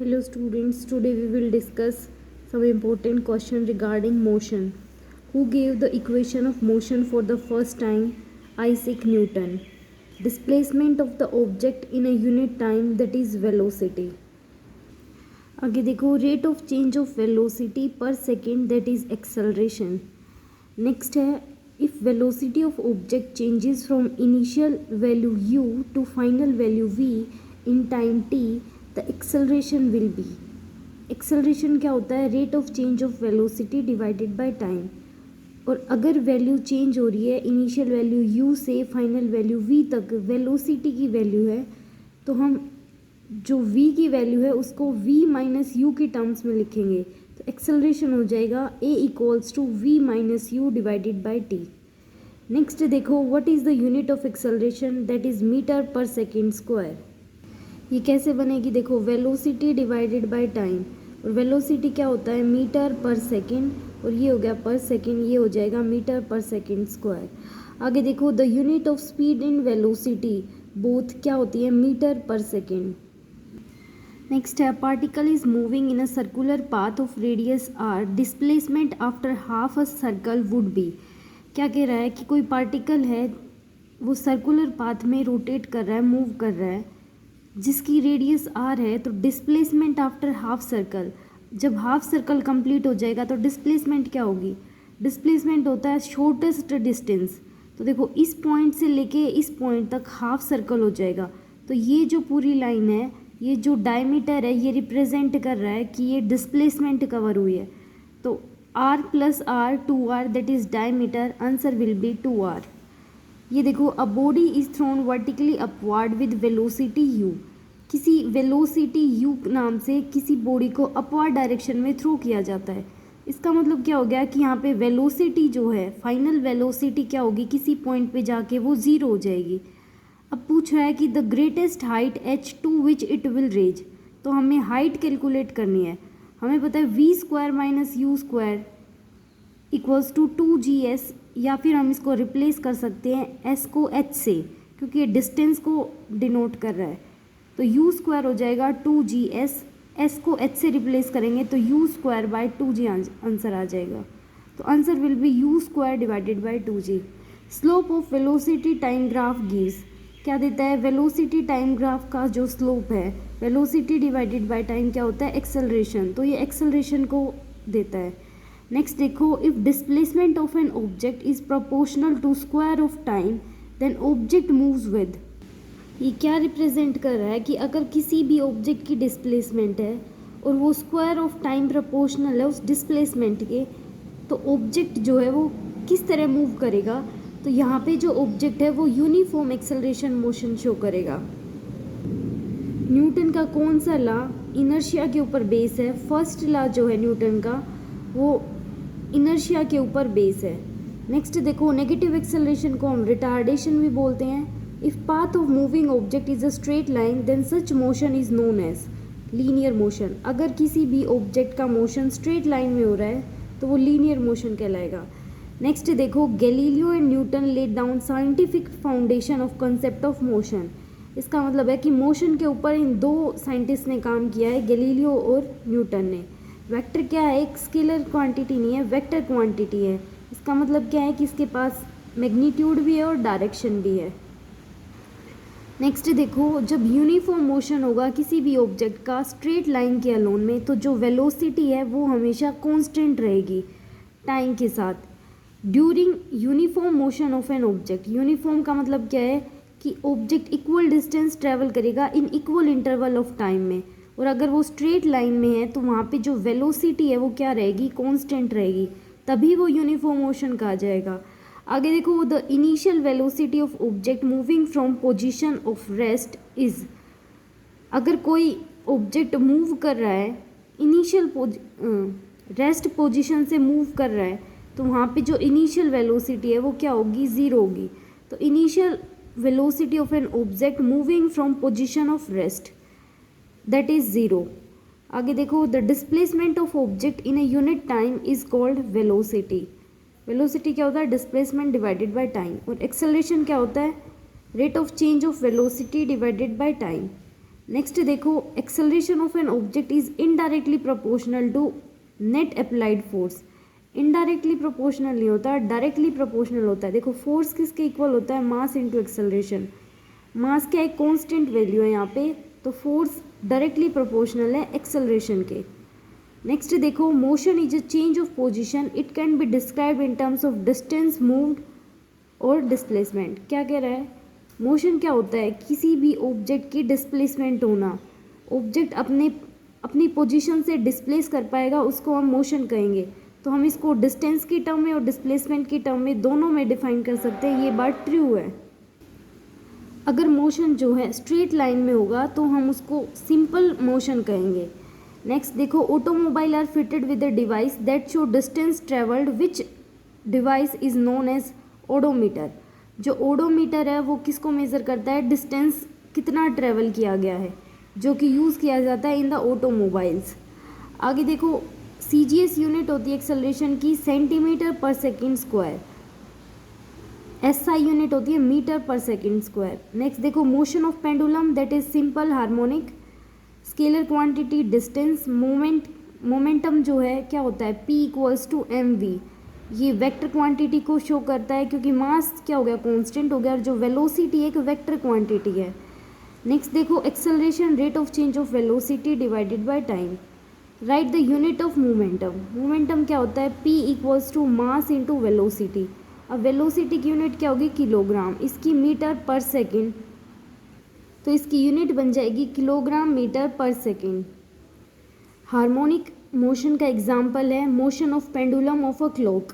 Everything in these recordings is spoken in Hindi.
Hello students, today we will discuss some important question regarding motion. Who gave the equation of motion for the first time? Isaac Newton. Displacement of the object in a unit time, that is velocity. आगे देखो, rate of change of velocity per second, that is acceleration. Next है, if velocity of object changes from initial value u to final value v in time t, the acceleration will be. Acceleration क्या होता है? Rate of change of velocity divided by time. और अगर वैल्यू चेंज हो रही है इनिशियल वैल्यू u से फाइनल वैल्यू v तक, वेलोसिटी की वैल्यू है, तो हम जो v की वैल्यू है उसको v माइनस यू की टर्म्स में लिखेंगे. तो एक्सेलरेशन हो जाएगा a equals to v minus u divided by t. Next देखो, what is the unit of acceleration? That is metre per second square. ये कैसे बनेगी? देखो, वेलोसिटी डिवाइडेड बाय टाइम, और वेलोसिटी क्या होता है? मीटर पर सेकेंड, और ये हो गया पर सेकेंड, ये हो जाएगा मीटर पर सेकेंड स्क्वायर. आगे देखो, the unit of speed in velocity both क्या होती है? Metre per second. नेक्स्ट है, particle is moving in a circular path of radius R, displacement after half a circle would be. क्या कह रहा है कि कोई पार्टिकल है, वो सर्कुलर पाथ में रोटेट कर रहा है, मूव कर रहा है, जिसकी रेडियस आर है, तो डिस्प्लेसमेंट आफ्टर हाफ सर्कल, जब हाफ सर्कल कंप्लीट हो जाएगा तो डिस्प्लेसमेंट क्या होगी? डिस्प्लेसमेंट होता है शॉर्टेस्ट डिस्टेंस. तो देखो, इस पॉइंट से लेके इस पॉइंट तक हाफ सर्कल हो जाएगा. तो ये जो पूरी लाइन है, ये जो डायमीटर है, ये रिप्रेजेंट कर रहा है कि ये डिस्प्लेसमेंट कवर हुई है. तो r plus R 2r, that is diameter. Answer will be 2r. ये देखो, a body is thrown vertically upward with velocity u. किसी वेलोसिटी u नाम से किसी बॉडी को अपवर्ड डायरेक्शन में थ्रो किया जाता है. इसका मतलब क्या हो गया कि यहाँ पे वेलोसिटी जो है, फाइनल वेलोसिटी क्या होगी? किसी पॉइंट पे जाके वो ज़ीरो हो जाएगी. अब पूछ रहा है कि the greatest height h to which it will raise. तो हमें हाइट कैलकुलेट करनी है. हमें पता है v square minus u square equals to 2gs, या फिर हम इसको रिप्लेस कर सकते हैं s को h से, क्योंकि ये डिस्टेंस को डिनोट कर रहा है. तो u स्क्वायर हो जाएगा 2gs, s को h से रिप्लेस करेंगे तो u square by 2g answer आ जाएगा. तो answer will be u square divided by 2g. Slope of velocity time graph gives. क्या देता है? वेलोसिटी टाइम ग्राफ का जो स्लोप है, वेलोसिटी डिवाइडेड बाय टाइम क्या होता है? एक्सेलरेशन. तो ये एक्सेलरेशन को देता है. नेक्स्ट देखो, if displacement of an object is proportional to square of time then object moves with. ये क्या रिप्रेजेंट कर रहा है कि अगर किसी भी ऑब्जेक्ट की डिस्प्लेसमेंट है और वो स्क्वायर ऑफ टाइम प्रोपोर्शनल है उस डिस्प्लेसमेंट के, तो ऑब्जेक्ट जो है वो किस तरह मूव करेगा? तो यहाँ पे जो ऑब्जेक्ट है वो यूनिफॉर्म एक्सेलरेशन मोशन शो करेगा. न्यूटन का कौन सा लॉ इनर्शिया के ऊपर बेस है? फर्स्ट लॉ जो है न्यूटन का, वो इनर्शिया के ऊपर बेस है. नेक्स्ट देखो, नेगेटिव एक्सेलरेशन को हम रिटार्डेशन भी बोलते हैं. If path of moving object is a straight line then such motion is known as linear motion. अगर किसी भी ऑब्जेक्ट का मोशन स्ट्रेट लाइन में हो रहा है तो वो लीनियर मोशन कहलाएगा. नेक्स्ट देखो, Galileo and Newton laid down scientific foundation of concept of motion. इसका मतलब है कि मोशन के ऊपर इन दो साइंटिस्ट ने काम किया है, गैलीलियो और न्यूटन ने. वेक्टर क्या है? एक स्केलर क्वांटिटी नहीं है, वेक्टर क्वांटिटी है. इसका मतलब क्या है कि इसके पास मैग्नीट्यूड भी है और डायरेक्शन भी है. नेक्स्ट देखो, जब यूनिफॉर्म मोशन होगा किसी भी ऑब्जेक्ट का स्ट्रेट लाइन के अलोन में, तो जो वेलोसिटी है वो हमेशा कांस्टेंट रहेगी टाइम के साथ. During uniform motion of an object, uniform का मतलब क्या है कि ऑब्जेक्ट इक्वल डिस्टेंस ट्रेवल करेगा in equal interval of time में. और अगर वो स्ट्रेट लाइन में है तो वहाँ पे जो वेलोसिटी है वो क्या रहेगी? कांस्टेंट रहेगी. तभी वो यूनिफॉर्म मोशन कहा जाएगा. आगे देखो, the initial velocity of object moving from position of rest is. अगर कोई ऑब्जेक्ट मूव कर रहा है, इनिशियल रेस्ट पोजीशन से मूव कर रहा है, तो वहाँ पे जो इनिशियल वेलोसिटी है वो क्या होगी? ज़ीरो होगी. तो initial velocity of an object moving from position of rest, that is zero. आगे देखो, the displacement of object in a unit time is called velocity. Velocity क्या होता है? Displacement divided by time. और एक्सेलरेशन क्या होता है? Rate of change of velocity divided by time. Next देखो, acceleration of an object is indirectly proportional to net applied force. Indirectly proportional नहीं होता, डायरेक्टली प्रोपोर्शनल होता है। देखो फोर्स किसके इक्वल होता है, मास इंटू एक्सेलरेशन। मास क्या एक कांस्टेंट वैल्यू है यहाँ पे, तो फोर्स डायरेक्टली प्रोपोर्शनल है एक्सेलरेशन के। नेक्स्ट देखो, motion is a change of position, it can be describe in terms of distance moved और डिस्प्लेसमेंट। क्या कह रहा है, मोशन क्या होता है, किसी भी ऑब्जेक्ट की डिस्प्लेसमेंट होना। ऑब्जेक्ट अपनी पोजीशन से डिस्प्लेस कर पाएगा, उसको हम मोशन कहेंगे। तो हम इसको डिस्टेंस की टर्म में और डिस्प्लेसमेंट की टर्म में दोनों में डिफाइन कर सकते हैं, ये बात ट्रू है। अगर मोशन जो है स्ट्रेट लाइन में होगा तो हम उसको सिंपल मोशन कहेंगे। नेक्स्ट देखो, automobile are fitted with a device that show distance travelled, which device is known as odometer. जो ओडोमीटर है वो किसको मेज़र करता है, डिस्टेंस कितना ट्रेवल किया गया है, जो कि यूज़ किया जाता है इन द ऑटोमोबाइल्स। आगे देखो, CGS यूनिट होती है एक्सेलरेशन की सेंटीमीटर पर सेकेंड स्क्वायर। SI यूनिट होती है metre per second square. Next देखो, motion of pendulum that is simple harmonic, scalar quantity distance, momentum जो है क्या होता है, P इक्वल्स टू mv। ये वेक्टर क्वांटिटी को शो करता है, क्योंकि मास क्या हो गया, कांस्टेंट हो गया, और जो वेलोसिटी एक वेक्टर क्वांटिटी है। नेक्स्ट देखो, acceleration rate of change of velocity divided by time. Write the unit of momentum. Momentum क्या होता है, P equals to mass into velocity. अब वेलोसिटी की यूनिट क्या होगी, किलोग्राम, इसकी मीटर पर सेकेंड, तो इसकी यूनिट बन जाएगी kilogram metre per second. Harmonic motion का एग्जाम्पल है motion of pendulum of a clock.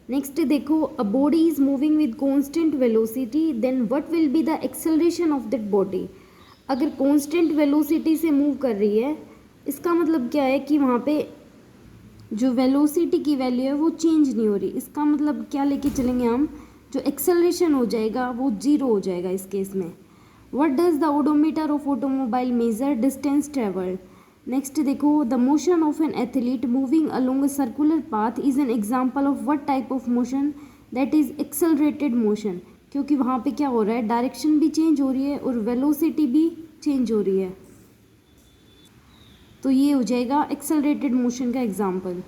Next देखो, a body is moving with constant velocity, then what will be the acceleration of that body. अगर कॉन्स्टेंट वेलोसिटी से मूव कर रही है, इसका मतलब क्या है कि वहाँ पे जो वेलोसिटी की वैल्यू है वो चेंज नहीं हो रही। इसका मतलब क्या लेके चलेंगे हम, जो एक्सेलरेशन हो जाएगा वो जीरो हो जाएगा इस केस में। What does the odometer of automobile measure, distance travelled. Next देखो, the motion of an athlete moving along a circular path is an example of what type of motion, that is accelerated motion. क्योंकि वहाँ पे क्या हो रहा है, डायरेक्शन भी चेंज हो रही है और वेलोसिटी भी चेंज हो रही है, तो ये हो जाएगा एक्सेलरेटेड मोशन का एग्जाम्पल।